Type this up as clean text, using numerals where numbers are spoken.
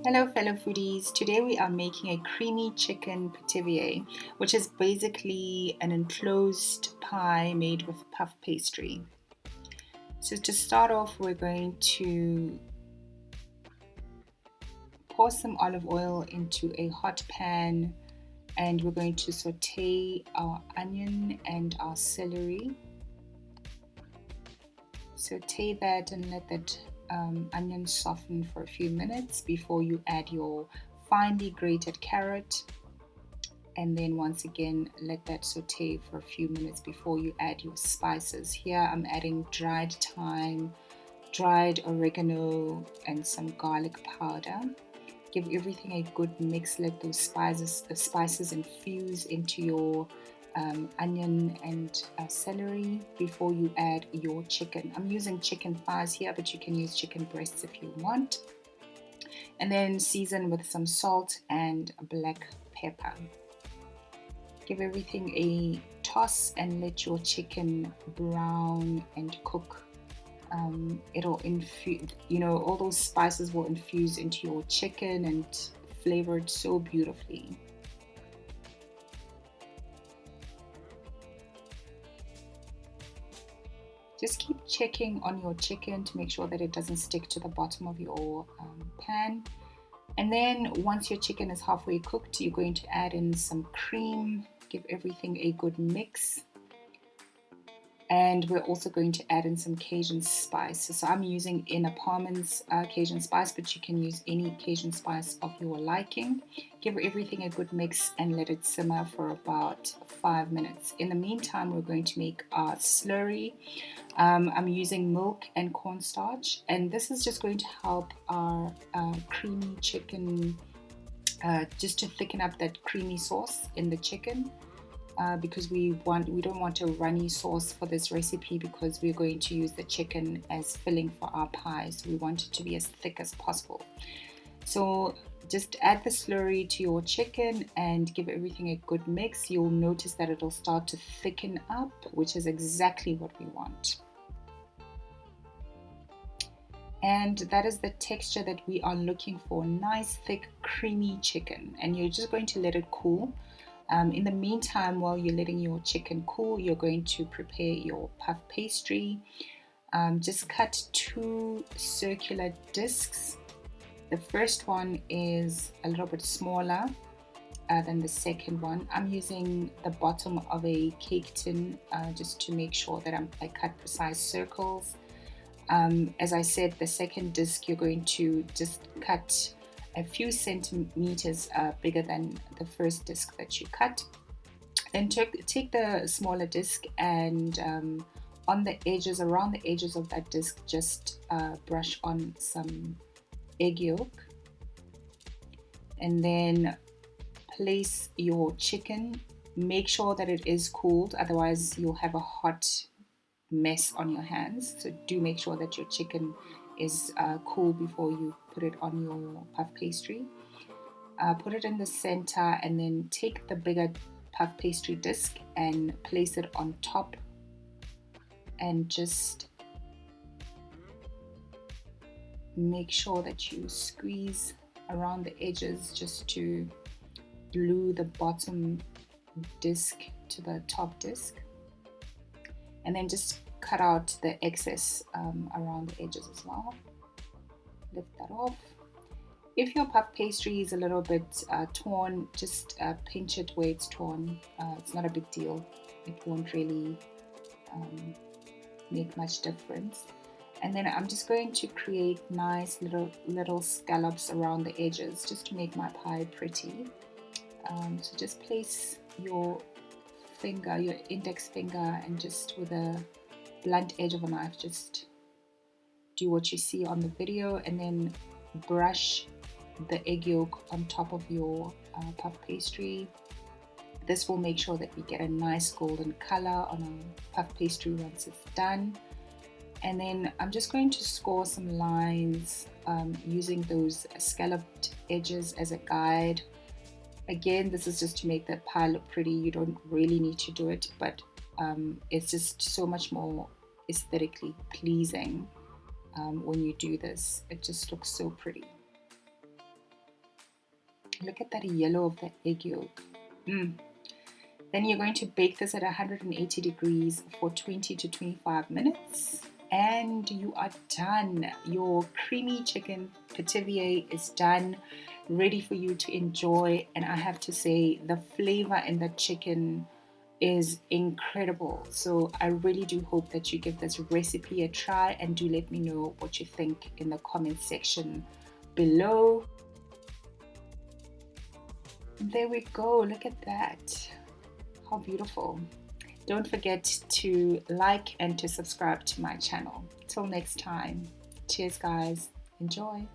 Hello fellow foodies, today we are making a creamy chicken pithivier, which is basically an enclosed pie made with puff pastry. So to start off, we're going to pour some olive oil into a hot pan and we're going to saute our onion and our celery. Saute that and let that onion soften for a few minutes before you add your finely grated carrot, and then once again let that saute for a few minutes before you add your spices. Here I'm adding dried thyme, dried oregano, and some garlic powder. Give everything a good mix. Let those spices infuse into your onion and celery before you add your chicken. I'm using chicken thighs here, but you can use chicken breasts if you want. And then season with some salt and black pepper. Give everything a toss and let your chicken brown and cook. It'll infuse, all those spices will infuse into your chicken and flavor it so beautifully. Just keep checking on your chicken to make sure that it doesn't stick to the bottom of your pan. And then once your chicken is halfway cooked, you're going to add in some cream. Give everything a good mix. And we're also going to add in some Cajun spice. So I'm using Ina Palmer's Cajun spice, but you can use any Cajun spice of your liking. Give everything a good mix and let it simmer for about 5 minutes. In the meantime, we're going to make our slurry. I'm using milk and cornstarch, and this is just going to help our creamy chicken, just to thicken up that creamy sauce in the chicken. Because we don't want a runny sauce for this recipe, because we're going to use the chicken as filling for our pie, so we want it to be as thick as possible. So just add the slurry to your chicken and give everything a good mix. You'll notice that it'll start to thicken up, which is exactly what we want. And that is the texture that we are looking for. Nice thick creamy chicken, and you're just going to let it cool. In the meantime, while you're letting your chicken cool, you're going to prepare your puff pastry. Just cut 2 circular discs. The first one is a little bit smaller than the second one. I'm using the bottom of a cake tin just to make sure that I cut precise circles. As I said, the second disc you're going to just cut a few centimeters bigger than the first disc that you cut. Then take the smaller disc and on the edges, around the edges of that disc, just brush on some egg yolk, and then place your chicken. Make sure that it is cooled, otherwise you'll have a hot mess on your hands. So do make sure that your chicken is cool before you put it on your puff pastry. Put it in the center and then take the bigger puff pastry disc and place it on top, and just make sure that you squeeze around the edges just to glue the bottom disc to the top disc, and then just cut out the excess around the edges as well. Lift that off. If your puff pastry is a little bit torn, just pinch it where it's torn. It's not a big deal. It won't really make much difference. And then I'm just going to create nice little scallops around the edges just to make my pie pretty. So just place your finger, your index finger, and just with a blunt edge of a knife, just do what you see on the video, and then brush the egg yolk on top of your puff pastry. This will make sure that we get a nice golden color on our puff pastry once it's done. And then I'm just going to score some lines using those scalloped edges as a guide. Again, this is just to make the pie look pretty. You don't really need to do it, but it's just so much more aesthetically pleasing when you do this. It just looks so pretty. Look at that yellow of the egg yolk. Then you're going to bake this at 180 degrees for 20 to 25 minutes. And you are done. Your creamy chicken pithivier is done, ready for you to enjoy. And I have to say, the flavor in the chicken is incredible. So I really do hope that you give this recipe a try, and do let me know what you think in the comment section below. There we go. Look at that. How beautiful. Don't forget to like and to subscribe to my channel. Till next time. Cheers, guys. Enjoy.